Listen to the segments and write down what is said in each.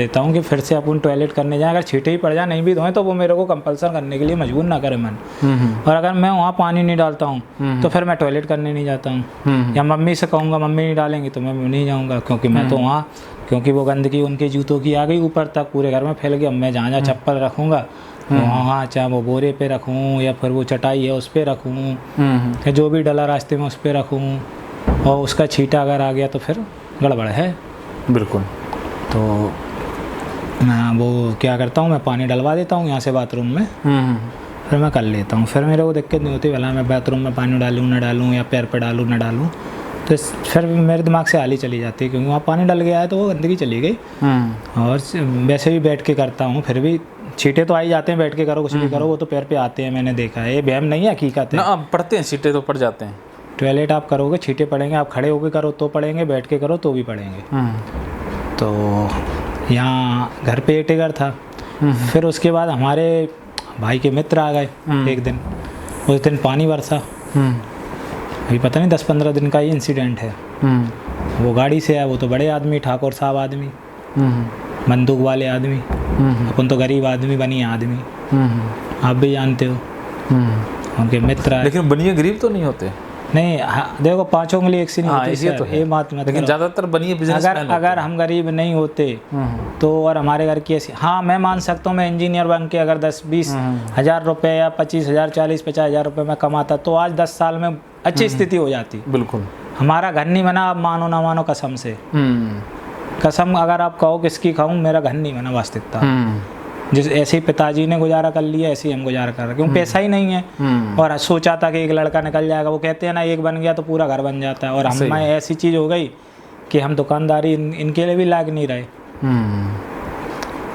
देता हूँ कि फिर से अपन टॉयलेट करने जाएं, अगर छींटे ही पड़ जाए नहीं भी धोएं तो वो मेरे को कंपल्सन करने के लिए मजबूर ना करे मन। और अगर मैं वहाँ पानी नहीं डालता हूँ तो फिर मैं टॉयलेट करने नहीं जाता हूँ, या मम्मी से कहूँगा मम्मी नहीं डालेंगी तो मैं नहीं जाऊँगा, क्योंकि मैं तो वहाँ, क्योंकि वो गंदगी उनके जूतों की आ गई ऊपर तक, पूरे घर में फैल गई। अब मैं जहाँ जहाँ चप्पल रखूँगा वहाँ, चाहे वो बोरे पे रखूँ या फिर वो चटाई है उस पर रखूँ, या जो भी डला रास्ते में उस पर रखूँ, और उसका छींटा अगर आ गया तो फिर गड़बड़ है। बिल्कुल। तो मैं वो क्या करता हूँ, मैं पानी डलवा देता हूँ यहाँ से बाथरूम में, फिर मैं कर लेता हूँ, फिर मेरे को दिक्कत नहीं होती। भला मैं बाथरूम में पानी डालूँ ना डालूँ, या पैर पे डालूँ ना डालूँ, तो फिर मेरे दिमाग से हाली चली जाती है, क्योंकि वहाँ पानी डल गया है तो वो गंदगी चली गई। और वैसे भी बैठ के करता हूँ, फिर भी छींटे तो आ ही जाते हैं, बैठ के करो कुछ भी करो वो तो पैर पे आते हैं, मैंने देखा है, ये वहम नहीं है, हकीकत है। ना पड़ते हैं छींटे, तो पड़ जाते हैं। टॉयलेट आप करोगे छींटे पड़ेंगे, आप खड़े होकर करो तो पड़ेंगे, बैठ के करो तो भी पड़ेंगे। तो यहाँ घर पे टिगर था। फिर उसके बाद हमारे भाई के मित्र आ गए एक दिन, उस दिन पानी बरसा, अभी पता नहीं 10-15 दिन का ही इंसिडेंट है। वो गाड़ी से आया, वो तो बड़े आदमी, ठाकुर साहब आदमी, बंदूक वाले आदमी, अपन तो गरीब आदमी, बनिए आदमी, आप भी जानते हो। उनके मित्र आए। लेकिन बनिए गरीब तो नहीं होते। नहीं देखो, पांचों उंगली एक सी नहीं होती, ये तो है। ये बात मत लेकिन ज़्यादातर बनिए बिजनेसमैन अगर हम गरीब नहीं होते तो, और हमारे घर की ऐसी, हाँ मैं मान सकता हूँ, मैं इंजीनियर बन के अगर 10-20 हज़ार रुपये या 25,000 40-50 हज़ार रुपये में कमाता तो आज 10 साल में अच्छी स्थिति हो जाती। बिल्कुल। हमारा घर नहीं बना, आप मानो ना मानो कसम से, कसम अगर आप कहो किसकी खाऊं, मेरा घर नहीं बना वास्तविकता। जिस ऐसे ही पिताजी ने गुजारा कर लिया, ऐसे ही हम गुजारा कर रहे, क्योंकि पैसा ही नहीं है। और सोचा था कि एक लड़का निकल जाएगा, वो कहते हैं ना एक बन गया तो पूरा घर बन जाता है, और हमें ऐसी चीज़ हो गई कि हम दुकानदारी इनके लिए भी लायक नहीं रहे।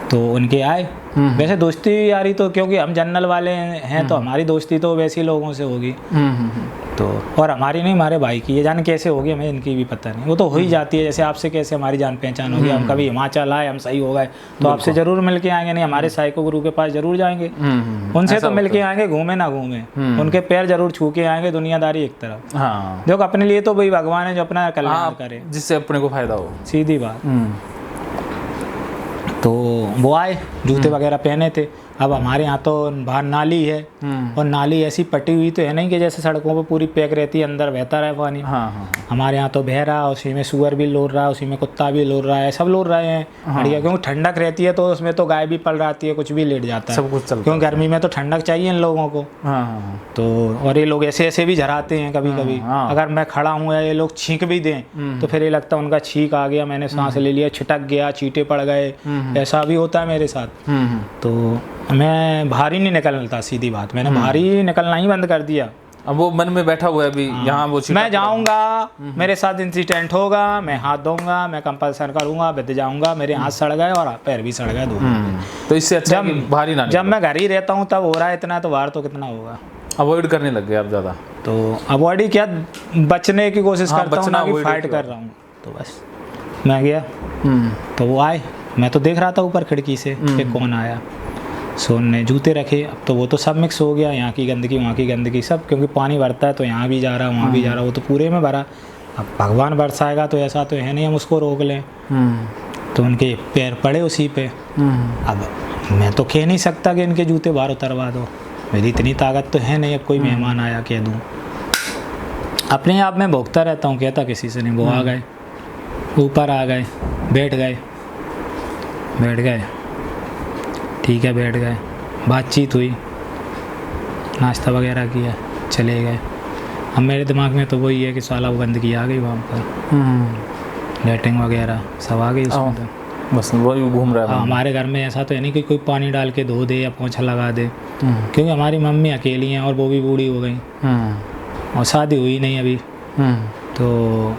तो उनके आए, वैसे दोस्ती यारी तो, क्योंकि हम जनरल वाले हैं तो हमारी दोस्ती तो वैसे ही लोगों से होगी। तो और हमारी नहीं, हमारे भाई की, ये जान कैसे होगी हमें इनकी भी पता नहीं, वो तो हो ही जाती है। जैसे आपसे कैसे हमारी जान पहचान होगी, हम कभी हिमाचल आए, हम सही हो गए तो आपसे जरूर मिल के आएंगे, नहीं हमारे साइको गुरु के पास जरूर जाएंगे, उनसे तो मिल के आएंगे, घूमे ना घूमे उनके पैर जरूर छू के आएंगे, दुनियादारी एक तरफ। देखो अपने लिए तो वही भगवान है जो अपना कल्याण करे, जिससे अपने को फायदा हो, सीधी बात। तो वो आए, जूते वगैरह पहने थे। अब हमारे यहाँ तो बाहर नाली है, और नाली ऐसी पटी हुई तो है नहीं कि जैसे सड़कों पे पूरी पैक रहती है, अंदर बहता रहे पानी। हमारे यहाँ तो बह रहा, उसी में सुअर भी लोर रहा है, उसी में कुत्ता भी लोर रहा है, सब लोर रहे हैं बढ़िया, क्योंकि ठंडक रहती है तो उसमें तो गाय भी पल जाती है, कुछ भी लेट जाता है, सब कुछ चलता है, क्योंकि गर्मी में तो ठंडक चाहिए इन लोगों को। तो और ये लोग ऐसे ऐसे भी झराते हैं कभी कभी, अगर मैं खड़ा हूँ या ये लोग छींक भी दें तो फिर ये लगता है उनका छींक आ गया, मैंने सांस ले लिया, छिटक गया, छींटे पड़ गए, ऐसा भी होता है मेरे साथ। तो मैं बाहर ही नहीं निकलता, सीधी बात, मैंने बाहर ही निकलना ही बंद कर दिया। अब वो मन में बैठा हुआ है अभी, यहाँ वो मैं जाऊंगा, मेरे साथ इंसिडेंट होगा, मैं हाथ धोऊंगा, मैं कंपल्सन करूंगा, बिद जाऊंगा, मेरे हाथ सड़ गए और पैर भी सड़ गए दोनों। तो इससे अच्छा बाहर ही ना, जब मैं घर ही रहता हूँ तब हो रहा है इतना, तो बाहर तो कितना होगा। अवॉइड करने लग गए आप ज़्यादा। तो अवॉइड ही क्या, बचने की कोशिश करता हूँ, ना कि फाइट कर रहा हूँ। तो बस मैं गया, तो वो आए, मैं तो देख रहा था ऊपर खिड़की से कि कौन आया। सो ने जूते रखे, अब तो वो तो सब मिक्स हो गया, यहाँ की गंदगी वहाँ की गंदगी सब, क्योंकि पानी भरता है तो यहाँ भी जा रहा वहाँ भी जा रहा, वो तो पूरे में भरा। अब भगवान बरसाएगा तो ऐसा तो है नहीं हम उसको रोक लें। तो उनके पैर पड़े उसी पे। अब मैं तो कह नहीं सकता कि इनके जूते बाहर उतरवा दो, मेरी इतनी ताकत तो है नहीं, अब कोई मेहमान आया कह दूँ। अपने आप में भोगता रहता हूँ, कहता किसी से नहीं। वो आ गए, ऊपर आ गए, बैठ गए, ठीक है बैठ गए, बातचीत हुई, नाश्ता वगैरह किया, चले गए। अब मेरे दिमाग में तो वही है कि साला वो गंदगी आ गई वहाँ पर, लेटिंग वगैरह सब आ गई उसमें, तो बस वही घूम रहा है। हमारे घर में ऐसा तो है नहीं कि कोई पानी डाल के धो दे या पोंछा लगा दे, क्योंकि हमारी मम्मी अकेली हैं और वो भी बूढ़ी हो गई, और शादी हुई नहीं अभी। तो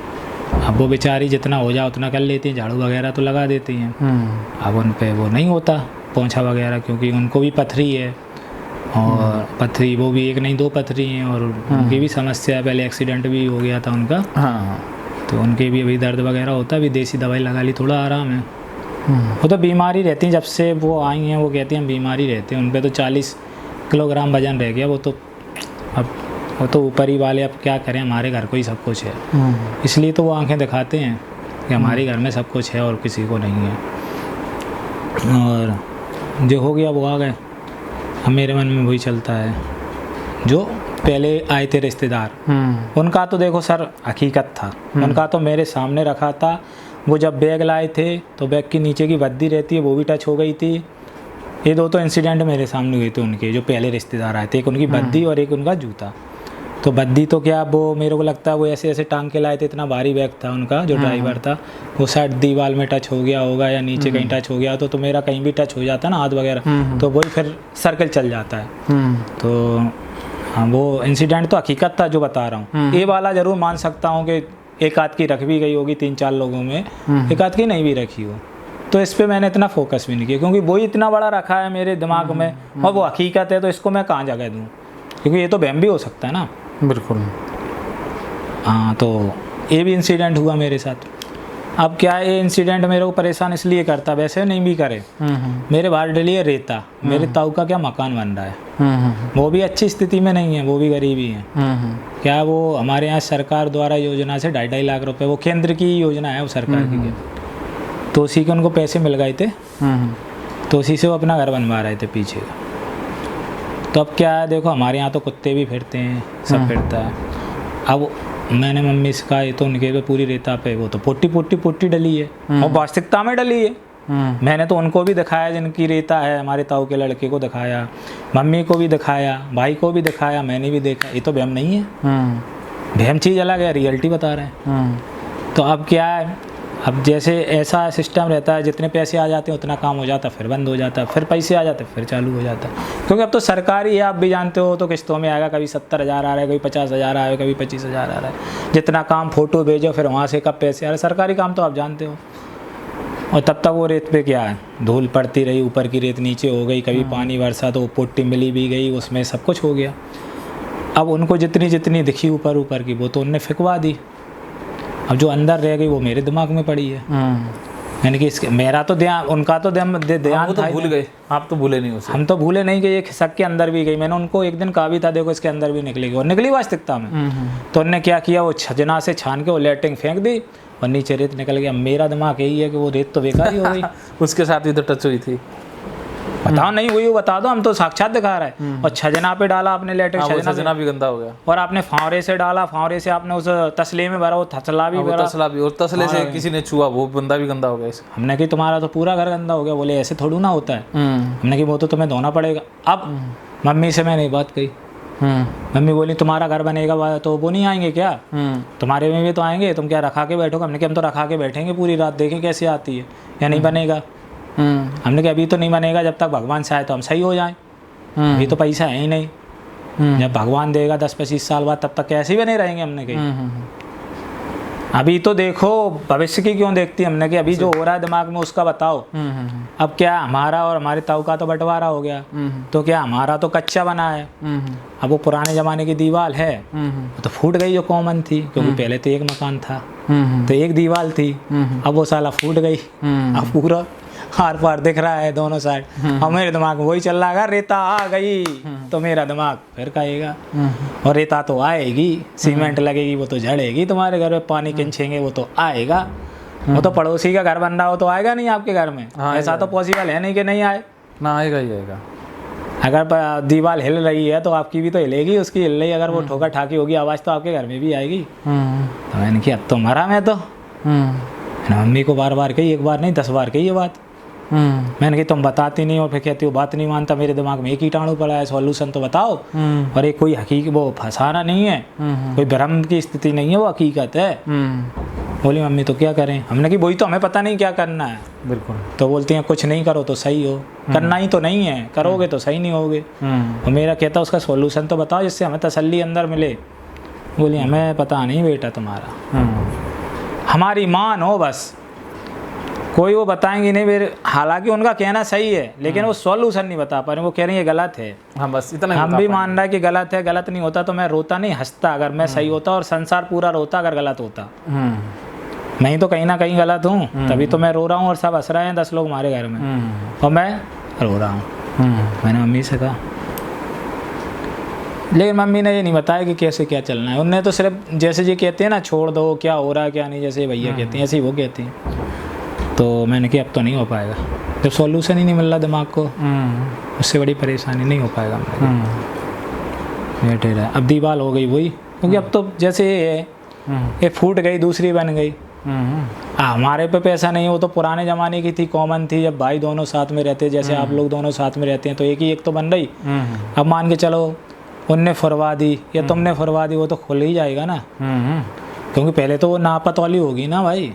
अब वो बेचारी जितना हो जाए उतना कर लेती हैं, झाड़ू वगैरह तो लगा देती हैं। अब उन पे वो नहीं होता पोंछा वगैरह, क्योंकि उनको भी पथरी है, और पथरी वो भी एक नहीं 2 पथरी हैं, और उनकी भी समस्या है, पहले एक्सीडेंट भी हो गया था उनका। तो उनके भी अभी दर्द वगैरह होता है, अभी देसी दवाई लगा ली, थोड़ा आराम है। वो तो बीमारी रहती हैं, जब से वो आई हैं वो कहती हैं हम बीमारी रहते हैं, उन पर तो 40 किलोग्राम वजन रह गया। वो तो अब वो तो ऊपर ही वाले, अब क्या करें, हमारे घर को ही सब कुछ है, इसलिए तो वो आंखें दिखाते हैं कि हमारे घर में सब कुछ है और किसी को नहीं है। और जो हो गया वो आ गए। अब मेरे मन में वही चलता है, जो पहले आए थे रिश्तेदार, उनका तो देखो सर हकीकत था, उनका तो मेरे सामने रखा था। वो जब बैग लाए थे तो बैग की नीचे की बद्दी रहती है वो भी टच हो गई थी। ये दो तो इंसिडेंट मेरे सामने हुए थे उनके, जो पहले रिश्तेदार आए थे, एक उनकी बद्दी और एक उनका जूता। तो बद्दी तो क्या, वो मेरे को लगता है वो ऐसे ऐसे टांग के लाए थे, इतना भारी बैग था उनका, जो ड्राइवर था, वो शायद दीवार में टच हो गया होगा या नीचे कहीं टच हो गया, तो मेरा कहीं भी टच हो जाता ना हाथ वगैरह, तो वही फिर सर्कल चल जाता है। तो हाँ, वो इंसिडेंट तो हकीकत था जो बता रहा हूँ। ये वाला ज़रूर मान सकता हूँ कि एक आध की रख भी गई होगी 3-4 लोगों में, एक आध की नहीं भी रखी हो। तो इस पे मैंने इतना फोकस भी नहीं किया, क्योंकि वही इतना बड़ा रखा है मेरे दिमाग में और वो हकीकत है, तो इसको मैं कहाँ जगह दूँ, क्योंकि ये तो वहम भी हो सकता है ना। बिल्कुल। हाँ, तो ये भी इंसिडेंट हुआ मेरे साथ। अब क्या है, ये इंसिडेंट मेरे को परेशान इसलिए करता, वैसे नहीं भी करे, मेरे बाहर डली है रेता, मेरे ताऊ का क्या मकान बन रहा है, वो भी अच्छी स्थिति में नहीं है, वो भी गरीबी है। क्या वो हमारे यहाँ सरकार द्वारा योजना से 2.5 लाख रुपए, वो केंद्र की योजना है, वो सरकार की, तो उसी के उनको पैसे मिल गए थे, तो उसी से वो अपना घर बनवा रहे थे पीछे। तो अब क्या है, देखो हमारे यहाँ तो कुत्ते भी फिरते हैं, सब फिरता है। अब मैंने मम्मी से कहा, ये तो उनके पे पूरी रेता पे, वो तो पोटी डली है और वास्तविकता में डली है। मैंने तो उनको भी दिखाया जिनकी रेता है, हमारे ताऊ के लड़के को दिखाया, मम्मी को भी दिखाया, भाई को भी दिखाया, मैंने भी देखा। ये तो वहम नहीं है, वहम चीज़ अलग है, रियलिटी बता रहे हैं। तो अब क्या है, अब जैसे ऐसा सिस्टम रहता है, जितने पैसे आ जाते हैं उतना काम हो जाता है, फिर बंद हो जाता है, फिर पैसे आ जाते हैं फिर चालू हो जाता है, क्योंकि अब तो सरकारी है, आप भी जानते हो, तो किस्तों में आएगा, कभी 70,000 आ रहा है, कभी 50,000 आ रहा है, कभी 25,000 आ रहा है। जितना काम फोटो भेजो, फिर वहाँ से कब पैसे आ रहे हैं, सरकारी काम तो आप जानते हो। और तब तक वो रेत पे क्या है, धूल पड़ती रही, ऊपर की रेत नीचे हो गई, कभी पानी बरसा तो पुट्टी मिली भी गई, उसमें सब कुछ हो गया। अब उनको जितनी दिखी ऊपर की, वो तो उनने फेंकवा दी। अब जो अंदर रह गई वो मेरे दिमाग में पड़ी है, यानी कि इसके मेरा तो ध्यान, उनका तो ध्यान तो भूल गए, आप तो भूले नहीं उसे। हम तो भूले नहीं कि ये खिसक के अंदर भी गई। मैंने उनको एक दिन कहा भी था, देखो इसके अंदर भी निकलेगी, और निकली वास्तविकता में। तो उन्होंने क्या किया, वो छजना से छान के वो लेटरिंग फेंक दी और नीचे रेत निकल गया। मेरा दिमाग यही है कि वो रेत तो बेकार ही हो गई। उसके साथ ही तो टच हुई थी, बताओ नहीं हुई, बता दो, हम तो साक्षात दिखा रहे हैं। और छजना पे डाला आपने लेटरिन, छजना भी गंदा हो गया, और आपने फावरे से डाला, फावरे से आपने उस तसले में भरा, वो तसला भी भरा, तसला भी, और तसले से किसी ने छुआ, वो बंदा भी गंदा हो गया। हमने कि तुम्हारा तो पूरा घर गंदा हो गया। बोले ऐसे थोड़ी ना होता है। हमने कि वो तो तुम्हें धोना पड़ेगा। अब मम्मी से मैंने बात कही, मम्मी बोली तुम्हारा घर बनेगा तो वो नहीं आएंगे क्या, तुम्हारे में भी तो आएंगे, तुम क्या रखा के बैठोगे। हमने कि हम तो रखा के बैठेंगे पूरी रात, देखें कैसे आती है या नहीं बनेगा। हमने कहा अभी तो नहीं बनेगा, जब तक भगवान चाहे तो हम सही हो जाएं। अभी तो पैसा है ही नहीं, जब भगवान देगा 10-25 साल बाद, तब तक कैसे ही बने रहेंगे। हमने कही अभी तो देखो, भविष्य की क्यों देखती। हमने कि अभी जो हो रहा है दिमाग में उसका बताओ। अब क्या हमारा और हमारे ताऊ का तो बंटवारा हो गया, तो क्या हमारा तो कच्चा बना है। अब वो पुराने ज़माने की दीवार है, तो फूट गई जो कॉमन थी, क्योंकि पहले तो एक मकान था, तो एक दीवार थी। अब वो साला फूट गई, अब पूरा हार पार दिख रहा है दोनों साइड। और मेरे दिमाग में वही चल रहा है, रेता आ गई तो मेरा दिमाग फिर कहेगा, और रेता तो आएगी, सीमेंट लगेगी वो तो झड़ेगी, तुम्हारे घर में पानी खींचेंगे वो तो आएगा। वो तो पड़ोसी का घर बन रहा हो तो आएगा नहीं आपके घर में। ऐसा तो पॉसिबल है नहीं कि नहीं आए ना, आएगा ही आएगा। अगर दीवार हिल रही है तो आपकी भी तो हिलेगी, उसकी हिल रही, अगर वो ठोका ठाकी होगी आवाज़ तो आपके घर में भी आएगी। तो मैंने कि अब तो मरा मैं तो। मम्मी को बार बार कही, एक बार नहीं 10 बार कही ये बात। मैंने कहा तुम बताती नहीं हो, फिर कहती हो बात नहीं मानता। मेरे दिमाग में एक कीटाणु पड़ा है, सॉल्यूशन तो बताओ। और एक कोई हकीकत, वो फंसाना नहीं है, कोई भ्रम की स्थिति नहीं है, वो हकीकत है। बोली मम्मी तो क्या करें। हमने कि वही तो हमें पता नहीं क्या करना है। बिल्कुल। तो बोलती हैं कुछ नहीं करो तो सही हो, करना ही तो नहीं है, करोगे तो सही नहीं होगे। और मेरा कहता उसका सॉल्यूशन तो बताओ जिससे हमें तसल्ली अंदर मिले। बोली हमें पता नहीं बेटा तुम्हारा, हमारी मान हो बस, कोई वो बताएंगे नहीं मेरे। हालांकि उनका कहना सही है, लेकिन वो सॉल्यूशन नहीं बता पा रहे। वो कह रही है गलत है। हाँ बस इतना हम भी मान रहा है कि गलत है। गलत नहीं होता तो मैं रोता नहीं, हंसता अगर मैं सही होता, और संसार पूरा रोता अगर गलत होता। मैं ही तो कहीं ना कहीं गलत हूँ, तभी तो मैं रो रहा हूँ और सब हंस रहे हैं 10 लोग हमारे घर में, और मैं रो रहा हूँ। मैंने मम्मी से कहा, लेकिन मम्मी ने ये नहीं बताया कि कैसे क्या चलना है। उनने तो सिर्फ जैसे ये कहते हैं ना, छोड़ दो क्या हो रहा है क्या नहीं, जैसे भैया कहते हैं ऐसे ही वो कहती हैं। तो मैंने कहा अब तो नहीं हो पाएगा। जब सॉल्यूशन ही नहीं मिल रहा दिमाग को, उससे बड़ी परेशानी नहीं हो पाएगा मेरे। बैठे रहे, अब दीवार हो गई वही, क्योंकि अब तो जैसे ये है, ये फूट गई दूसरी बन गई। हमारे पे पैसा नहीं, वो तो पुराने ज़माने की थी, कॉमन थी, जब भाई दोनों साथ में रहते, जैसे आप लोग दोनों साथ में रहते हैं तो एक तो बन रही। अब मान के चलो उनने फुरवा दी या तुमने फुरवा दी, वो तो खुल ही जाएगा ना, क्योंकि पहले तो वो नापातौली होगी ना भाई,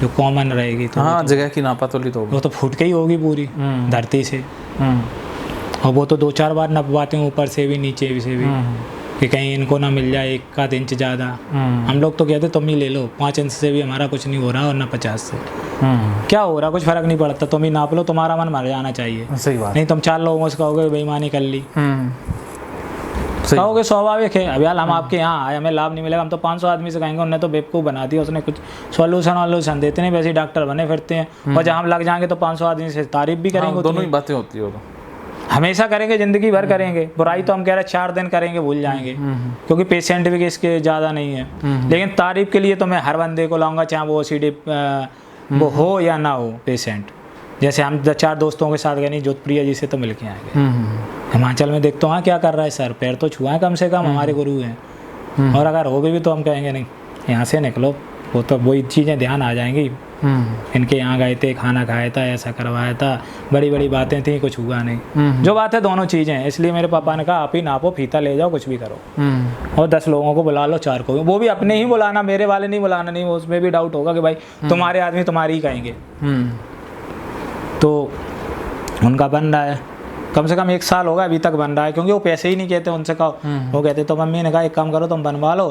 जो कॉमन रहेगी तो। हाँ, जगह की नापातौली तो होगी, वो तो फूट के ही होगी पूरी धरती से। और वो तो 2-4 बार नपवाते हैं, ऊपर से भी नीचे से भी, कि कहीं इनको ना मिल जाए 1 इंच ज़्यादा। हम लोग तो कहते तुम ही ले लो, 5 इंच से भी हमारा कुछ नहीं हो रहा, और ना 50 से क्या हो रहा, कुछ फर्क नहीं पड़ता, तुम ही नाप लो, तुम्हारा मन मर जाना चाहिए। सही बात। नहीं तुम 4 लोगों से कहोगे बेईमानी कर ली, कहोगे स्वाभाविक है। अब यार हम आपके यहाँ आए, हमें लाभ नहीं मिलेगा, हम तो 500 आदमी से कहेंगे उन्हें तो बेवकूफ़ बना दिया, उसने कुछ सॉल्यूशन देते नहीं, वैसे ही डॉक्टर बने फिरते हैं। और जब हम लग जाएंगे तो 500 आदमी से तारीफ भी करेंगे। दोनों ही बातें होती है, हमेशा करेंगे, ज़िंदगी भर करेंगे। बुराई तो हम कह रहे हैं 4 दिन करेंगे, भूल जाएंगे, क्योंकि पेशेंट भी इसके ज़्यादा नहीं है। लेकिन तारीफ के लिए तो मैं हर बंदे को लाऊंगा, चाहे वो OCD वो हो या ना हो पेशेंट। जैसे हम 4 दोस्तों के साथ गए, नहीं जोधप्रिया जी से तो मिल के आएंगे, हिमाचल में देखते हो हाँ क्या कर रहा है, सर पैर तो छुआएं कम से कम, हमारे गुरु हैं। और अगर हो गए भी तो हम कहेंगे नहीं यहाँ से निकलो, वो तो वही चीज़ें ध्यान आ जाएंगी। इनके यहाँ गए थे, खाना खाया था, ऐसा करवाया था, बड़ी बड़ी बातें थी, कुछ हुआ नहीं। जो बात है दोनों चीज़ें हैं, इसलिए मेरे पापा ने कहा आप ही नापो, फीता ले जाओ, कुछ भी करो, और 10 लोगों को बुला लो, 4 को, वो भी अपने ही बुलाना, मेरे वाले नहीं बुलाना। नहीं, उसमें भी डाउट होगा कि भाई तुम्हारे आदमी तुम्हारी ही कहेंगे। तो उनका बन रहा है, कम से कम 1 साल होगा अभी तक बन रहा है, क्योंकि वो पैसे ही नहीं कहते उनसे कहो। वो कहते तो मम्मी ने कहा एक काम करो तुम बनवा लो,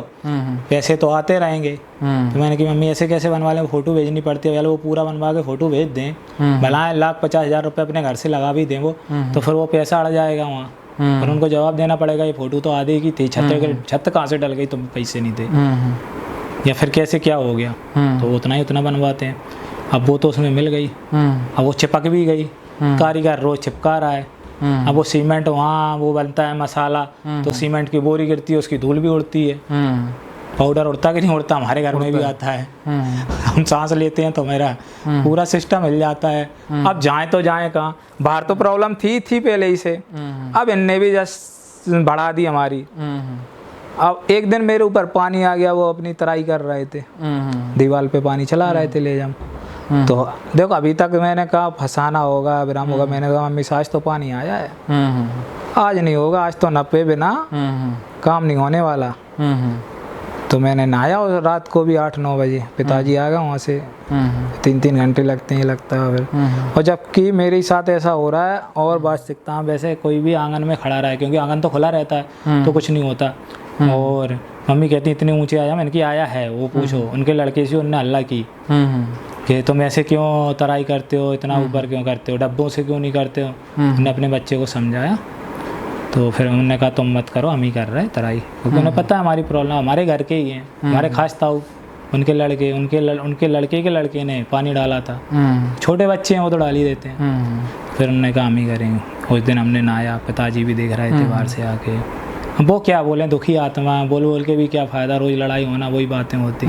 पैसे तो आते रहेंगे। तो मैंने कि मम्मी ऐसे कैसे बनवा लें, फ़ोटो भेजनी पड़ती है। वो पूरा बनवा के फ़ोटो भेज दें, भला 1,50,000 रुपये अपने घर से लगा भी दें वो, तो फिर वो पैसा अड़ जाएगा वहाँ, और उनको जवाब देना पड़ेगा ये फ़ोटो तो आधे की थी, छत कहाँ से डल गई, तुम पैसे नहीं थे, या फिर कैसे क्या हो गया। तो उतना ही उतना बनवाते हैं। अब वो तो उसमें मिल गई, अब वो चिपक भी गई, कारीगर रोज़ चिपका रहा है। अब वो सीमेंट वहाँ वो बनता है मसाला, तो सीमेंट की बोरी गिरती है, उसकी धूल भी उड़ती है। पाउडर उड़ता कि नहीं उड़ता, हमारे घर में भी आता है। हम सांस लेते हैं तो मेरा पूरा सिस्टम हिल जाता है। अब जाएं तो जाएं कहाँ, बाहर तो प्रॉब्लम थी पहले ही से, अब इनने भी जस्ट बढ़ा दी हमारी। अब एक दिन मेरे ऊपर पानी आ गया, वो अपनी तराई कर रहे थे, दीवार पे पानी चला रहे थे ले जाम। तो देखो अभी तक मैंने कहा फंसाना होगा, विराम होगा, मैंने कहा मम्मी आज तो पानी आया है, आज नहीं होगा, आज तो नपे बिना काम नहीं होने वाला। तो मैंने नहाया, और रात को भी 8-9 बजे पिताजी आ गए वहाँ से, 3-3 घंटे लगते हैं लगता है फिर। और जबकि मेरे साथ ऐसा हो रहा है, और बात सीखता हूँ वैसे कोई भी आंगन में खड़ा रहा है, क्योंकि आंगन तो खुला रहता है तो कुछ नहीं होता। और मम्मी कहती इतने ऊंचे आया, मैंने कि आया है, वो पूछो उनके लड़के से, उनने हल्ला की कि तुम ऐसे क्यों तराई करते हो, इतना ऊपर क्यों करते हो, डब्बों से क्यों नहीं करते हो। उन्होंने अपने बच्चे को समझाया, तो फिर उन्होंने कहा तुम मत करो, हम ही कर रहे हैं तराई, क्योंकि उन्हें पता है हमारी प्रॉब्लम हमारे घर के ही हैं, हमारे खास ताऊ, उनके लड़के, उनके लड़के के लड़के ने पानी डाला था। छोटे बच्चे हैं वो तो डाल ही देते हैं। फिर उन्होंने कहा हम ही करेंगे। उस दिन हमने नहाया, पिताजी भी देख रहे थे बाहर से आके। वो क्या बोलें, दुखी आत्मा, बोल के भी क्या फ़ायदा, रोज़ लड़ाई होना, वही बातें होती।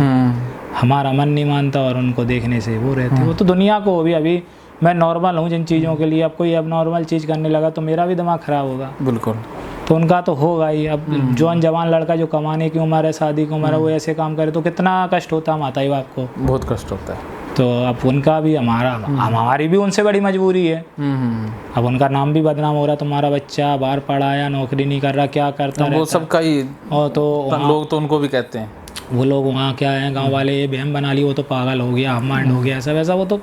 हमारा मन नहीं मानता और उनको देखने से वो रहती। वो तो दुनिया को भी, अभी मैं नॉर्मल हूँ जिन चीज़ों के लिए, अब कोई अब नॉर्मल चीज़ करने लगा तो मेरा भी दिमाग ख़राब होगा। बिल्कुल। तो उनका तो होगा ही। अब जवान लड़का जो कमाने की उम्र है, शादी की उम्र है, वो ऐसे काम करे तो कितना कष्ट होता है माता बाप को, बहुत कष्ट होता है। तो अब उनका भी हमारी भी उनसे बड़ी मजबूरी है। अब उनका नाम भी बदनाम हो रहा, तुम्हारा बच्चा बाहर पढ़ा या नौकरी नहीं कर रहा, क्या करता है, वो सबका ही। और तो लोग तो उनको भी कहते हैं, वो लोग वहाँ क्या है, गांव वाले ये बहम बना ली, वो तो पागल हो गया, माइंड हो गया, ऐसा वैसा। वो तो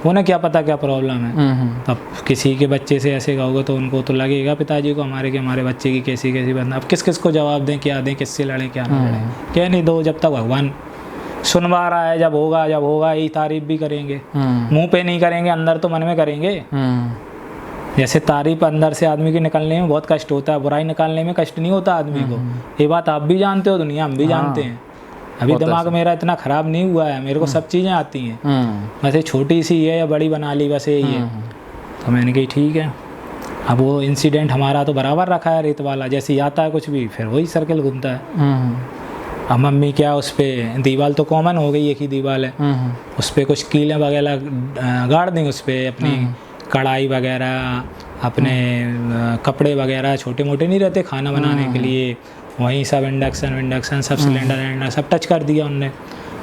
उन्हें क्या पता क्या प्रॉब्लम है। अब किसी के बच्चे से ऐसे कहोगे तो उनको तो लगेगा पिताजी को हमारे बच्चे की कैसी बनना। अब किस को जवाब दें, क्या दें, किससे लड़ें, क्या नहीं लड़ें, क्या नहीं दो। जब तक भगवान सुनवा रहा है, जब होगा यही तारीफ भी करेंगे, मुंह पे नहीं करेंगे, अंदर तो मन में करेंगे। जैसे तारीफ अंदर से आदमी के निकलने में बहुत कष्ट होता है, बुराई निकालने में कष्ट नहीं होता आदमी को। ये बात आप भी जानते हो, दुनिया हम भी जानते हैं। अभी दिमाग मेरा इतना ख़राब नहीं हुआ है, मेरे को सब चीज़ें आती हैं। वैसे छोटी सी है या बड़ी बना ली, बस यही है। तो मैंने कही ठीक है। अब वो इंसिडेंट हमारा तो बराबर रखा है रेत वाला, जैसे ही आता है कुछ भी फिर वही सर्कल घूमता है। अब मम्मी क्या उस पर दीवार तो कॉमन हो गई, एक ही दीवार है, उस पर कुछ कीलें वगैरह गाड़ दी, उस पर अपनी कढ़ाई वगैरह, अपने कपड़े वगैरह छोटे मोटे नहीं रहते खाना बनाने के लिए, वहीं सब इंडक्शन सब सिलेंडर सब टच कर दिया उनने।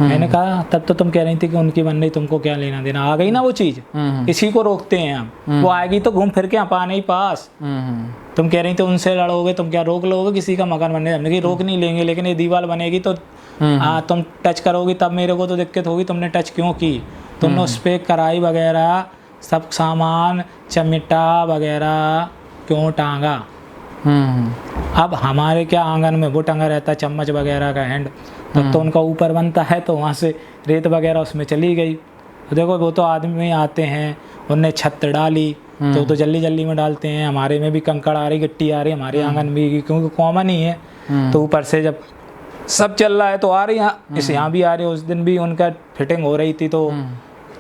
मैंने कहा तब तो तुम कह रही थी कि उनकी बन रही, तुमको क्या लेना देना, आ गई ना वो चीज़, इसी को रोकते हैं हम। वो आएगी तो घूम फिर के अपने ही पास। तुम कह रही थी उनसे लड़ोगे, तुम क्या रोक लोगे किसी का मकान बनने? हमने कहा रोक नहीं लेंगे, लेकिन ये दीवार बनेगी तो तुम टच करोगी तब मेरे को तो दिक्कत होगी। तुमने टच क्यों की? तुमने उस पर कढ़ाई वगैरह सब सामान चमटा वगैरह क्यों टांगा? अब हमारे क्या आंगन में वो टंगा रहता है चम्मच वगैरह का हैंड, तब तो उनका ऊपर बनता है, तो वहाँ से रेत वगैरह उसमें चली गई। तो देखो वो तो आदमी आते हैं, उनने छत डाली तो जल्दी जल्दी में डालते हैं। हमारे में भी कंकड़ आ रही, गिट्टी आ रही, हमारे आंगन में, क्योंकि कॉमन ही है। तो ऊपर से जब सब चल रहा है तो आ रही, यहाँ भी आ रही। उस दिन भी उनका फिटिंग हो रही थी तो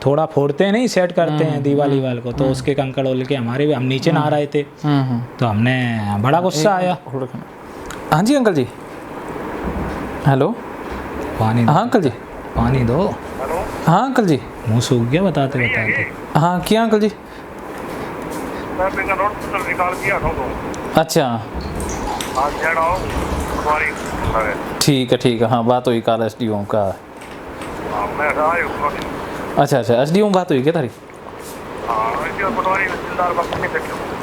थोड़ा फोड़ते नहीं, सेट करते हैं दीवार को, तो उसके कंकड़ उल के हमारे भी, हम नीचे नहा रहे थे तो हमने बड़ा गुस्सा आया। हाँ जी अंकल जी, हेलो, पानी हाँ अंकल जी, पानी दो। हाँ अंकल जी, मुँह सूख गया बताते बताते। हाँ क्या अंकल जी? अच्छा ठीक है, हाँ बात हुई काल SDO का। अच्छा SDO में बात हुई क्या तारी?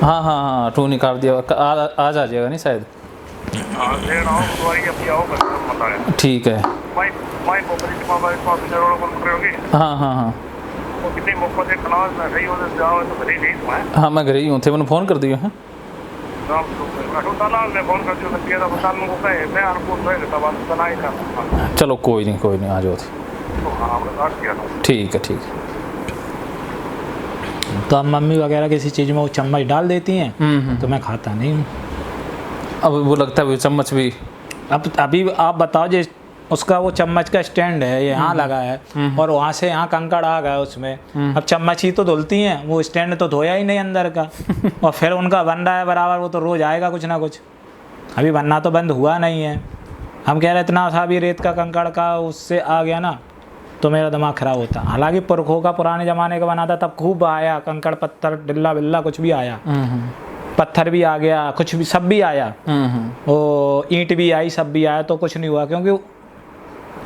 हाँ टू निकाल दिया, आज आ जाएगा नहीं शायद। ठीक है, हाँ मैं घर ही हूँ थे, मैंने फ़ोन कर दिया है। चलो कोई नहीं आ जाओ। ठीक है। तो अब मम्मी वगैरह किसी चीज़ में वो चम्मच डाल देती हैं तो मैं खाता नहीं हूँ। अब वो लगता है वो चम्मच भी, अब अभी आप बताओ, जो उसका वो चम्मच का स्टैंड है ये यहाँ लगा है और वहाँ से यहाँ कंकड़ आ गया उसमें, अब चम्मच ही तो धुलती हैं, वो स्टैंड तो धोया ही नहीं अंदर का। और फिर उनका बन रहा है बराबर, वो तो रोज़ आएगा कुछ ना कुछ, अभी बनना तो बंद हुआ नहीं है। हम कह रहे इतना सा भी रेत का कंकड़ का उससे आ गया ना तो मेरा दिमाग ख़राब होता। हालांकि पुरखों का पुराने ज़माने का बना था तब खूब आया, कंकड़ पत्थर डिल्ला बिल्ला कुछ भी आया, पत्थर भी आ गया, कुछ भी सब भी आया, वो ईंट भी आई, सब भी आया, तो कुछ नहीं हुआ, क्योंकि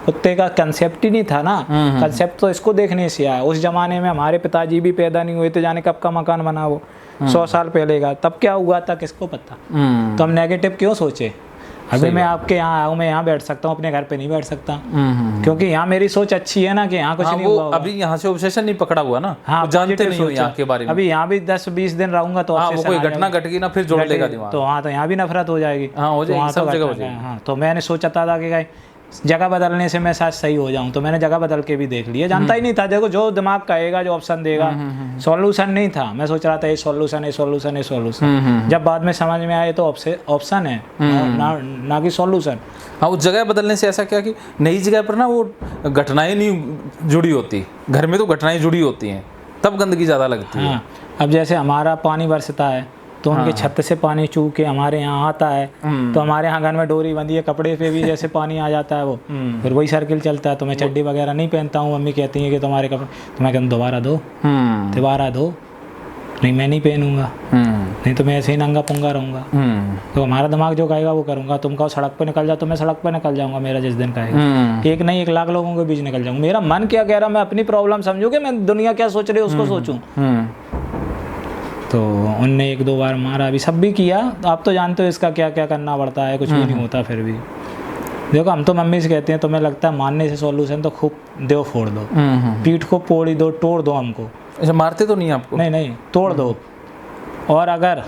कुत्ते का कंसेप्ट ही नहीं था ना। कंसेप्ट तो इसको देखने से आया। उस ज़माने में हमारे पिताजी भी पैदा नहीं हुए थे, जाने कब का मकान बना वो 100 साल पहले का, तब क्या हुआ था किसको पता। तो हम नेगेटिव क्यों सोचे? अभी मैं आपके यहाँ आया हूँ, मैं यहाँ बैठ सकता हूँ, अपने घर पे नहीं बैठ सकता, क्योंकि यहाँ मेरी सोच अच्छी है ना कि यहाँ कुछ नहीं हुआ। अभी यहाँ से ऑब्सेशन नहीं पकड़ा हुआ ना, हाँ, जानते नहीं हो यहाँ के बारे में। अभी यहाँ भी 10-20 दिन रहूंगा तो वो कोई घटना घट गई ना, फिर जोड़ लेगा दिमाग, तो हाँ, तो यहाँ भी नफरत हो जाएगी। हाँ हो जाएगी, सब जगह हो जाएगी। हाँ, तो मैंने सोचा था कि जगह बदलने से मैं शायद सही हो जाऊं, तो मैंने जगह बदल के भी देख लिया। जानता ही नहीं था, देखो जो दिमाग कहेगा, जो ऑप्शन देगा, सॉल्यूशन नहीं था। मैं सोच रहा था ये सॉल्यूशन। जब बाद में समझ में आया तो ऑप्शन है ना कि सॉल्यूशन। हाँ, उस जगह बदलने से ऐसा क्या कि नई जगह पर ना वो घटनाएं नहीं जुड़ी होती, घर में तो घटनाएं जुड़ी होती हैं, तब गंदगी ज़्यादा लगती है। अब जैसे हमारा पानी बरसता है तो उनके छत से पानी चू के हमारे यहाँ आता है, तो हमारे यहाँ घर में डोरी बंधी है, कपड़े पे भी जैसे पानी आ जाता है वो, फिर वही सर्किल चलता है। तो मैं चड्डी वगैरह नहीं पहनता हूँ, मम्मी कहती है कि तुम्हारे कपड़े, तो मैं कहता दोबारा दो, नहीं मैं नहीं पहनूंगा, नहीं तो मैं ऐसे ही नंगा पुंगा रहूँगा। तो हमारा दिमाग जो कहेगा वो करूँगा। तुम कहो सड़क पर निकल जाओ तो मैं सड़क पर निकल जाऊँगा, मेरा जिस दिन कहेगा। एक नहीं 1 लाख लोगों के बीच निकल जाऊँगा। मेरा मन क्या कह रहा, मैं अपनी प्रॉब्लम समझूँ कि मैं दुनिया क्या सोच रही है उसको सोचूँ। तो उनने 1-2 बार मारा, अभी सब भी किया। तो आप तो जानते हो इसका क्या क्या करना पड़ता है, कुछ भी नहीं होता। फिर भी देखो, हम तो मम्मी से कहते हैं तुम्हें लगता है मारने से सॉल्यूशन, तो खूब देव फोड़ दो, पीठ को पोड़ी दो, तोड़ दो हमको। अच्छा, मारते तो नहीं आपको? नहीं, तोड़ दो। और अगर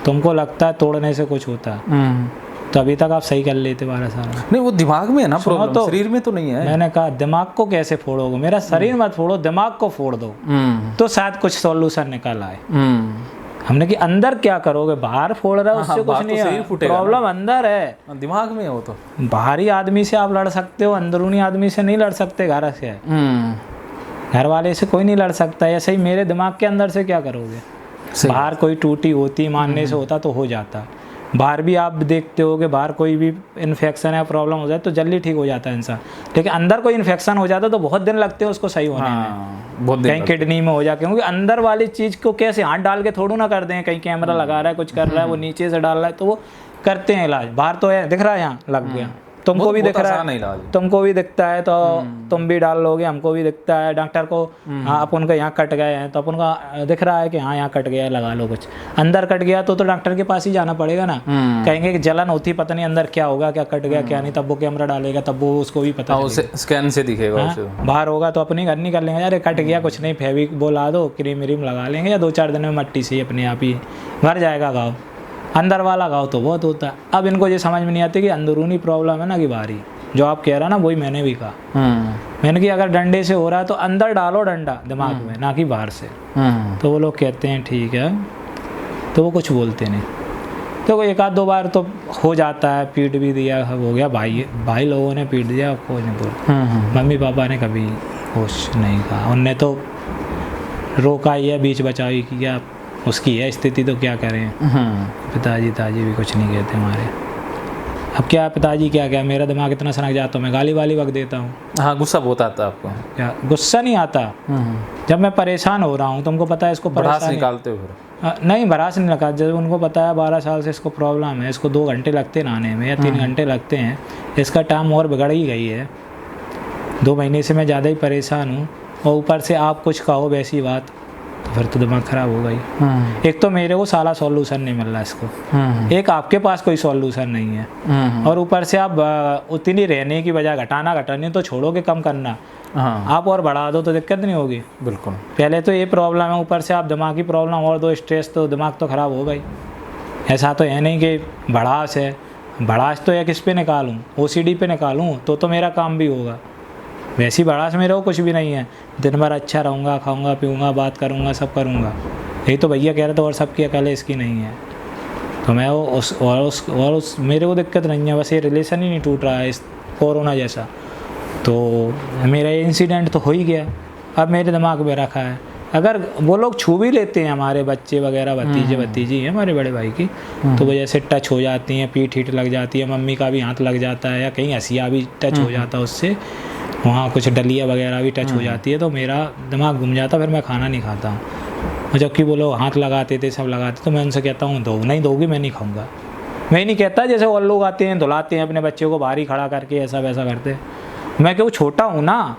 तुमको लगता है तोड़ने से कुछ होता है तो अभी तक आप सही कर लेते 12 साल। नहीं, वो दिमाग में है ना प्रॉब्लम, तो शरीर में तो नहीं है। मैंने कहा दिमाग को कैसे फोड़ोगे, मेरा शरीर मत फोड़ो, दिमाग को फोड़ दो, तो शायद कुछ सॉल्यूशन निकल आए। हमने कि अंदर क्या करोगे, बाहर फोड़ रहा है उससे कुछ नहीं है, प्रॉब्लम अंदर है, दिमाग में है वो। तो बाहरी आदमी से आप लड़ सकते हो, अंदरूनी आदमी से नहीं लड़ सकते। घर से, घर वाले से कोई नहीं लड़ सकता। ऐसे ही मेरे दिमाग के अंदर से क्या करोगे। बाहर कोई टूटी होती मानने से होता तो हो जाता, बाहर भी आप देखते हो कि बाहर कोई भी इन्फेक्शन या प्रॉब्लम हो जाए तो जल्दी ठीक हो जाता है इंसान, लेकिन अंदर कोई इन्फेक्शन हो जाता है तो बहुत दिन लगते हैं उसको सही होने में। बहुत दिन कहीं किडनी में हो जाए, क्योंकि अंदर वाली चीज़ को कैसे हाथ डाल के थोड़ू ना कर दें, कहीं कैमरा लगा रहा है कुछ कर रहा है वो नीचे से डाल रहा है तो वो करते हैं इलाज। बाहर तो है दिख रहा है यहाँ लग गया, तुमको भी दिख रहा है, तुमको भी दिखता है तो तुम भी डाल लोगे, हमको भी दिखता है। डॉक्टर को हाँ अपन को यहाँ कट गए हैं तो अपन को दिख रहा है कि हाँ यहाँ कट गया है, लगा लो कुछ। अंदर कट गया तो डॉक्टर के पास ही जाना पड़ेगा ना, कहेंगे कि जलन होती पता नहीं अंदर क्या होगा, क्या कट गया क्या नहीं, तब वो कैमरा डालेगा तब वो उसको भी पता स्कैन से दिखेगा। बाहर होगा तो अपनी घर नहीं कर लेंगे, अरे कट गया कुछ नहीं फेविक बोला दो, क्रीम व्रीम लगा लेंगे या 2-4 दिन में मट्टी से अपने आप ही भर जाएगा घाव। अंदर वाला घाव तो बहुत होता है। अब इनको ये समझ में नहीं आती कि अंदरूनी प्रॉब्लम है ना कि बाहरी, जो आप कह रहा ना वही मैंने भी कहा। मैंने कि अगर डंडे से हो रहा है तो अंदर डालो डंडा दिमाग में, ना कि बाहर से। तो वो लोग कहते हैं ठीक है, तो वो कुछ बोलते नहीं। तो 1-2 बार तो हो जाता है, पीट भी दिया हो गया, भाई लोगों ने पीट दिया, कोई नहीं बोल। मम्मी पापा ने कभी कुछ नहीं कहा, उनने तो रोका ही है, बीच बचाव किया, उसकी है स्थिति तो क्या करें। पिताजी ताजी भी कुछ नहीं कहते हमारे। अब क्या पिताजी क्या मेरा दिमाग इतना सनक जाता तो मैं गाली वाली वक्त देता हूँ। हाँ, गुस्सा बहुत आता है आपको? क्या गुस्सा नहीं आता, जब मैं परेशान हो रहा हूँ, तुमको पता है इसको भड़ास निकालते हो फिर? नहीं, भड़ास नहीं लगा। जब उनको पता है 12 साल से इसको प्रॉब्लम है, इसको 2 घंटे लगते नहाने में या 3 घंटे लगते हैं, इसका टाइम और बिगड़ ही गई है। 2 महीने से मैं ज़्यादा ही परेशान हूँ और ऊपर से आप कुछ कहो वैसी बात तो फिर तो दिमाग ख़राब हो गई। एक तो मेरे को साला सॉल्यूशन नहीं मिल रहा इसको, एक आपके पास कोई सॉल्यूशन नहीं है, और ऊपर से आप उतनी रहने की बजाय घटानी तो छोड़ोगे, कम करना। आप और बढ़ा दो तो दिक्कत नहीं होगी। बिल्कुल। पहले तो ये प्रॉब्लम है, ऊपर से आप दिमागी प्रॉब्लम और दो स्ट्रेस, तो दिमाग तो ख़राब हो गई। ऐसा तो है नहीं कि भड़ास है, भड़ास तो या किस पे निकालूँ, OCD पे निकालूँ तो मेरा काम भी होगा। वैसी भड़ास मेरे को कुछ भी नहीं है, दिन भर अच्छा रहूँगा, खाऊंगा पीऊँगा, बात करूँगा, सब करूँगा। यही तो भैया कह रहे थे, और सबकी अकल इसकी नहीं है। तो मैं उस मेरे को दिक्कत नहीं है, बस ये रिलेशन ही नहीं टूट रहा है इस कोरोना जैसा। तो मेरा ये इंसिडेंट तो हो ही गया, अब मेरे दिमाग में रखा है। अगर वो लोग छू भी लेते हैं, हमारे बच्चे वगैरह भतीजी हैं हमारे बड़े भाई की, तो वो जैसे टच हो जाती हैं, पीठ हीट लग जाती है, मम्मी का भी हाथ लग जाता है, या कहीं हंसिया भी टच हो जाता है उससे, वहाँ कुछ डलिया वगैरह भी टच हो जाती है, तो मेरा दिमाग घूम जाता, फिर मैं खाना नहीं खाता हूँ। जबकि वो लोग हाथ लगाते थे, सब लगाते, तो मैं उनसे कहता हूँ दो नहीं दोगी, मैं नहीं खाऊंगा। मैं नहीं कहता जैसे और लोग आते हैं धुलाते हैं अपने बच्चे को बाहर ही खड़ा करके, ऐसा वैसा करते। मैं क्यों, छोटा हूँ ना,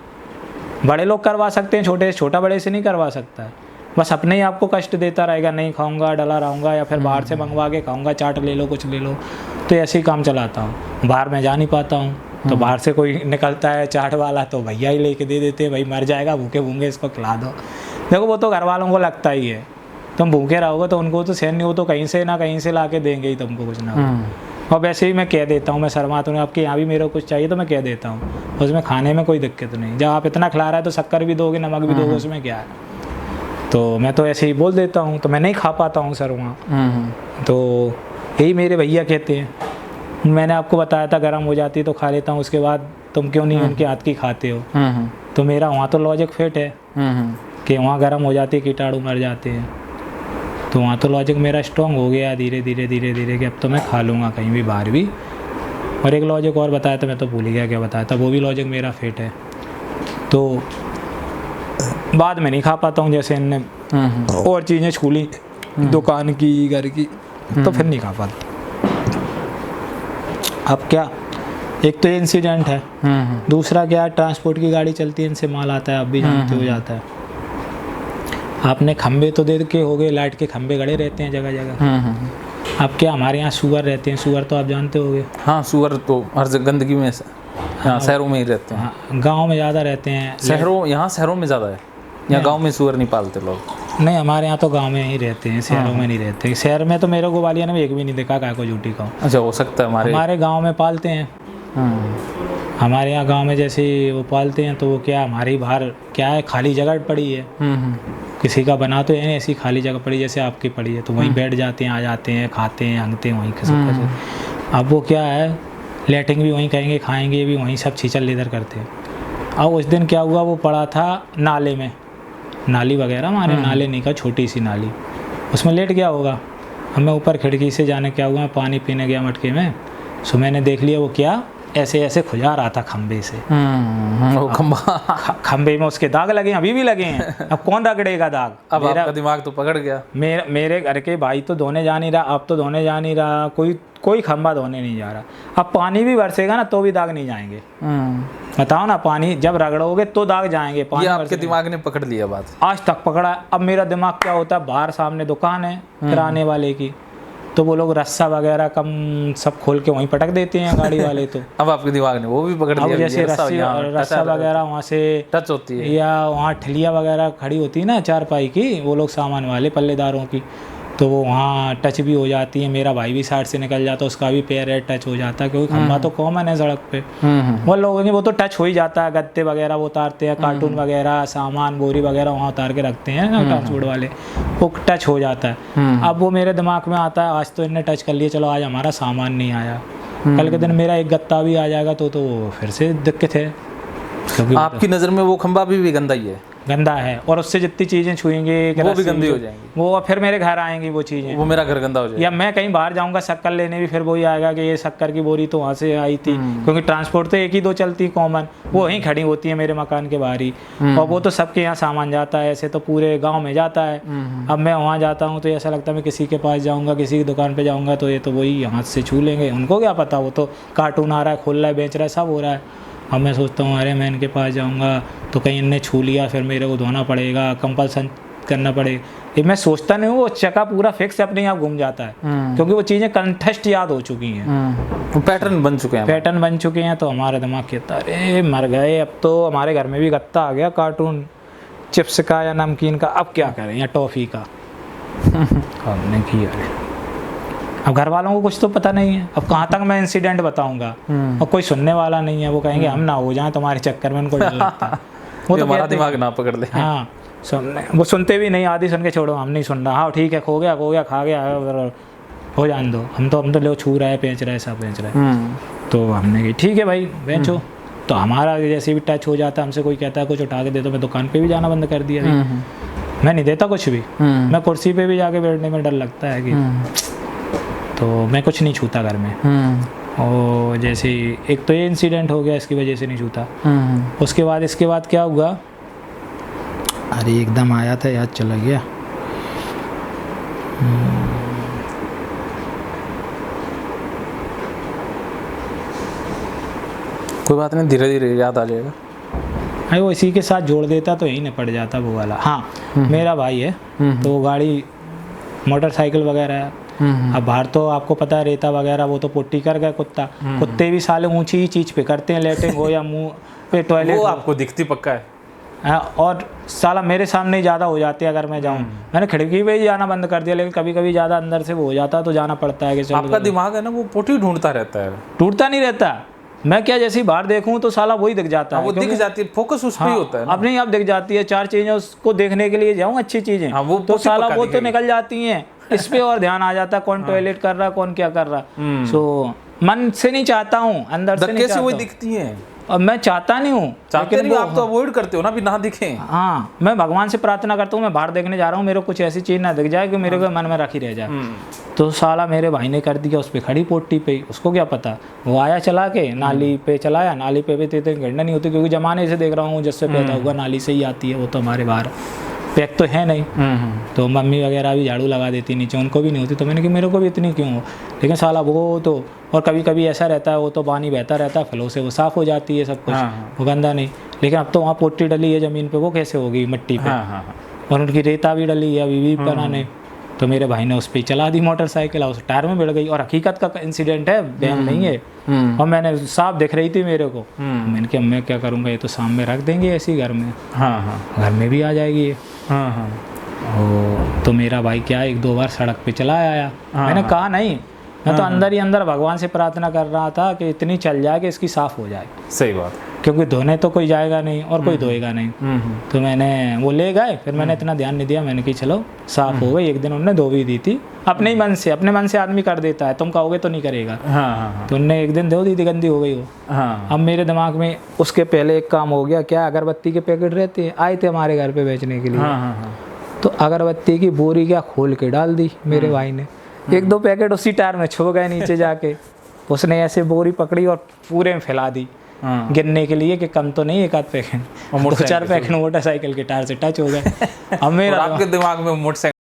बड़े लोग करवा सकते हैं, छोटे से छोटा बड़े से नहीं करवा सकता है। बस अपने ही आपको कष्ट देता रहेगा, नहीं खाऊंगा, डला रहूँगा, या फिर बाहर से मंगवा के खाऊंगा, चाट ले लो, कुछ ले लो, तो ऐसे ही काम चलाता हूँ। बाहर मैं जा नहीं पाता हूँ, तो बाहर से कोई निकलता है चाट वाला तो भैया ही लेके दे देते हैं, भाई मर जाएगा भूखे भूखे, इसको खिला दो। देखो वो तो घर वालों को लगता ही है, तुम भूखे रहोगे तो उनको तो सहन नहीं हो, तो कहीं से ना कहीं से ला के देंगे ही तुमको कुछ ना। और वैसे ही मैं कह देता हूँ, मैं शर्माता हूँ, आपके यहाँ भी मेरे को कुछ चाहिए तो मैं कह देता हूँ, उसमें खाने में कोई दिक्कत नहीं। जब आप इतना खिला रहा है तो शक्कर भी दोगे, नमक भी दोगे, उसमें क्या है। तो मैं तो ऐसे ही बोल देता हूँ, तो मैं नहीं खा पाता हूँ सर वहाँ। तो यही मेरे भैया कहते हैं, मैंने आपको बताया था गर्म हो जाती तो खा लेता हूँ, उसके बाद तुम क्यों नहीं उनके हाथ की खाते हो। तो मेरा वहाँ तो लॉजिक फिट है कि वहाँ गर्म हो जाती है, कीटाणु मर जाते हैं, तो वहाँ तो लॉजिक मेरा स्ट्रॉन्ग हो गया धीरे धीरे कि अब तो मैं खा लूँगा कहीं भी बाहर भी। और एक लॉजिक और बताया था, मैं तो भूल गया क्या बताया था, वो भी लॉजिक मेरा फिट है। तो बाद में नहीं खा पाता हूँ, जैसे इनने और चीज़ें छूली दुकान की, घर की, तो फिर नहीं खा पाता। अब क्या, एक तो ये इंसिडेंट है, दूसरा क्या, ट्रांसपोर्ट की गाड़ी चलती है, इनसे माल आता है, अब भी जानते हो जाता है। आपने खंबे तो दे के हो गए, लाइट के खंबे गड़े रहते हैं जगह जगह। अब क्या, हमारे यहाँ सुअर रहते हैं, सुअर तो आप जानते होंगे। हाँ, सुअर तो हर जगह गंदगी में, हाँ, शहरों में ही रहते हैं। हाँ, गाँव में ज़्यादा रहते हैं। शहरों में ज़्यादा है, यहाँ गाँव में सुअर नहीं पालते लोग। नहीं, हमारे यहाँ तो गांव में ही रहते हैं, शहरों में नहीं रहते। शहर में तो मेरे को ग्वालियर में एक भी नहीं देखा, काय को झूठी कहूँ। अच्छा, हो सकता है हमारे गांव में पालते हैं। हमारे यहाँ गांव में जैसे वो पालते हैं, तो वो क्या, हमारी बाहर क्या है, खाली जगह पड़ी है, किसी का बना तो है नहीं, ऐसी खाली जगह पड़ी जैसे आपकी पड़ी है, तो वहीं बैठ जाते हैं, आ जाते हैं, खाते हैं, हंगते हैं वहीं किसी। अब वो क्या है, लेटिंग भी वहीं करेंगे, खाएंगे भी वहीं, सब छीचल लेदर करते हैं। अब उस दिन क्या हुआ, वो पड़ा था नाले में, नाली वगैरह हमारे नाले नहीं का, छोटी सी नाली, उसमें लेट गया होगा। अब मैं ऊपर खिड़की से जाने क्या हुआ, पानी पीने गया मटके में, सो मैंने देख लिया वो क्या ऐसे ऐसे खुजा रहा था खंबे से। वो खंबे में उसके दाग लगे हैं, अभी भी लगे हैं। अब कौन रगड़ेगा दाग? अब आपका दिमाग तो पकड़ गया। मेरे घर के भाई तो धोने जा नहीं रहा, अब तो धोने जा नहीं रहा, कोई खंबा धोने नहीं जा रहा। अब पानी भी बरसेगा ना तो भी दाग नहीं जाएंगे। बताओ ना, पानी जब रगड़ोगे तो दाग जाएंगे। पानी ये आपके दिमाग ने पकड़ लिया बात? आज तक पकड़ा। अब मेरा दिमाग क्या होता है, बाहर सामने दुकान है किराने वाले की, तो वो लोग रस्सा वगैरह कम सब खोल के वहीं पटक देते हैं गाड़ी वाले। तो अब आपके दिमाग ने वो भी पकड़ लिया। अब जैसे रस्सा वगैरह वहाँ से टच होती है, या वहाँ ठलिया वगैरह खड़ी होती है ना चारपाई की, वो लोग सामान वाले पल्लेदारों की, तो वो वहाँ टच भी हो जाती है। मेरा भाई भी साइड से निकल जाता है, उसका भी पैर टच हो जाता है, क्योंकि खंबा तो कॉमन है सड़क पे। वो लोगों के वो तो टच हो ही जाता है। गत्ते वगैरह वो उतारते हैं, कार्टून वगैरह सामान बोरी वगैरह वहाँ उतार के रखते हैं ना ट्रांसपोर्ट वाले, वो टच हो जाता है। अब वो मेरे दिमाग में आता है, आज तो इनने टच कर लिया, चलो आज हमारा सामान नहीं आया, कल के दिन मेरा एक गत्ता भी आ जाएगा तो फिर से दिक्कत है। क्योंकि आपकी नज़र में वो खंबा भी गंदा ही है? गंदा है, और उससे जितनी चीज़ें छुएंगे वो भी गंदी हो जाएंगी, वो फिर मेरे घर आएंगी वो चीज़ें, वो मेरा घर गंदा हो जाएगा। या मैं कहीं बाहर जाऊंगा शक्कर लेने भी, फिर वही आएगा कि ये शक्कर की बोरी तो वहाँ से आई थी, क्योंकि ट्रांसपोर्ट तो एक ही दो चलती कॉमन, वो वहीं खड़ी होती है मेरे मकान के बाहर ही, और वो तो सबके यहाँ सामान जाता है, ऐसे तो पूरे गाँव में जाता है। अब मैं वहाँ जाता हूँ तो ऐसा लगता है मैं किसी के पास जाऊँगा, किसी की दुकान पर जाऊँगा तो ये तो वही हाथ से छू लेंगे, उनको क्या पता, वो तो कार्टून आ रहा है, खोल रहा है, बेच रहा है, सब हो रहा है। अब मैं सोचता हूँ अरे मैं इनके पास जाऊँगा तो कहीं इनने छू लिया, फिर मेरे को धोना पड़ेगा, कंपल्सन करना पड़ेगा। ये मैं सोचता नहीं हूँ, वो चक्का पूरा फिक्स अपने आप घूम जाता है, क्योंकि वो चीज़ें कंठस्थ याद हो चुकी हैं, पैटर्न बन चुके हैं। तो हमारा दिमाग कहता है अरे मर गए, अब तो हमारे घर में भी गत्ता आ गया कार्टून चिप्स का या नमकीन का, अब क्या करें, या टॉफ़ी का। हमने किया। अब घर वालों को कुछ तो पता नहीं है, अब कहाँ तक मैं इंसिडेंट बताऊंगा, और कोई सुनने वाला नहीं है, वो कहेंगे हम ना हो जाएं तुम्हारे चक्कर में, उनको डर लगता है। वो तो हमारा दिमाग ना पकड़ ले। हाँ, वो सुनते भी नहीं, आधी सुन के छोड़ो, हम नहीं सुन रहा, हाँ ठीक है, खो गया खा गया, हो जाने दो, हम तो लोग छू रहे हैं, बेच रहे हैं, सब बेच रहे हैं। तो हमने कही ठीक है भाई बेचो। तो हमारा जैसे भी टच हो जाता है, हमसे कोई कहता है कुछ उठा के दे दो, मैं दुकान पे भी जाना बंद कर दिया। मैं नहीं देता कुछ भी, मैं कुर्सी पे भी जाके बैठने में डर लगता है कि, तो मैं कुछ नहीं छूता घर में। और जैसे एक तो ये इंसिडेंट हो गया, इसकी वजह से नहीं छूता। इसके बाद क्या हुआ, अरे एकदम आया था, याद चला गया। कोई बात नहीं, धीरे धीरे याद आ जाएगा। अरे वो इसी के साथ जोड़ देता तो यही निपट जाता वो वाला। हाँ, मेरा भाई है तो वो गाड़ी मोटरसाइकिल वगैरह है। अब बाहर तो आपको पता है रेता वगैरह, वो तो पुट्टी कर गए कुत्ता, कुत्ते भी साले ऊंची ही चीज़ पे करते हैं, लेटिंग हो या मुंह पे टॉयलेट, वो आपको दिखती पक्का है। और साला मेरे सामने ही ज़्यादा हो जाती है अगर मैं जाऊँ। मैंने खिड़की पे ही जाना बंद कर दिया, लेकिन कभी कभी ज़्यादा अंदर से वो हो जाता तो जाना पड़ता है कि चलो। आपका दिमाग है ना वो पोटी ढूंढता रहता है, टूटता नहीं रहता। मैं क्या जैसे ही बाहर देखूँ तो साला वही दिख जाता है, वो दिख जाती है, फोकस उस पे ही होता है ना। अपने आप दिख जाती है, चार चीज़ें उसको देखने के लिए जाऊँ अच्छी चीज़ें, तो साला वो तो निकल जाती हैं, इस पे और ध्यान आ जाता है, कौन टॉयलेट कर रहा, कौन क्या कर रहा। सो मन से नहीं चाहता हूँ, अंदर से नहीं चाहता, वही दिखती हैं। अब मैं चाहता नहीं हूँ, लेकिन आप तो अवॉइड करते हो ना, भी ना दिखे। हाँ, मैं भगवान से प्रार्थना करता हूँ, मैं बाहर देखने जा रहा हूँ, मेरे को कुछ ऐसी चीज़ ना दिख जाए कि मेरे को मन में रखी रह जाए। तो साला मेरे भाई ने कर दिया, उस पर खड़ी पोटी पे, उसको क्या पता, वो आया चला के नाली पे चलाया, नाली पे भी इतनी गंडा नहीं होती, क्योंकि जमाने से देख रहा हूँ, जिससे पैदा हुआ नाली से ही आती है, वो तो हमारे बाहर पैक तो है नहीं। तो मम्मी वगैरह भी झाड़ू लगा देती नीचे, उनको भी नहीं होती, तो मैंने कि मेरे को भी इतनी क्यों हो, लेकिन साला वो तो, और कभी कभी ऐसा रहता है, वो तो पानी बहता रहता है, फलों से वो साफ़ हो जाती है सब कुछ, वो गंदा नहीं। लेकिन अब तो वहाँ पोटी डली है ज़मीन पे, वो कैसे होगी मिट्टी पे, और उनकी रेता भी डली है अभी भी बनाने। तो मेरे भाई ने उस पर चला दी मोटरसाइकिल, उस टायर में भिड़ गई, और हकीकत का इंसिडेंट है, बहन नहीं है, और मैंने साफ दिख रही थी मेरे को। मैंने कहा मैं क्या करूँगा, ये तो सामने रख देंगे ऐसी घर में, घर में भी आ जाएगी ये। तो मेरा भाई क्या एक दो बार सड़क पे चला आया, मैंने कहा नहीं, मैं तो अंदर ही अंदर भगवान से प्रार्थना कर रहा था कि इतनी चल जाए कि इसकी साफ़ हो जाए। सही बात, क्योंकि धोने तो कोई जाएगा नहीं और कोई धोएगा नहीं। तो मैंने वो ले गए, फिर मैंने इतना ध्यान नहीं दिया, मैंने कि चलो साफ़ हो गई। एक दिन उनने धो भी दी थी अपने ही मन से, अपने मन से आदमी कर देता है, तुम कहोगे तो नहीं करेगा। तो उनने एक दिन धो दी थी, गंदी हो गई वो। अब मेरे दिमाग में उसके पहले एक काम हो गया, क्या अगरबत्ती के पैकेट रहते हैं, आए थे हमारे घर पे बेचने के लिए, तो अगरबत्ती की बोरी क्या खोल के डाल दी मेरे भाई ने, एक दो पैकेट उसी टायर में छो गए नीचे जाके। उसने ऐसे बोरी पकड़ी और पूरे में फैला दी गिनने के लिए कि कम तो नहीं एक आध पैकेट, और 2-4 पैकेट मोटरसाइकिल के टायर से टच हो गए। अब मेरा आपके दिमाग में मोटरसाइकिल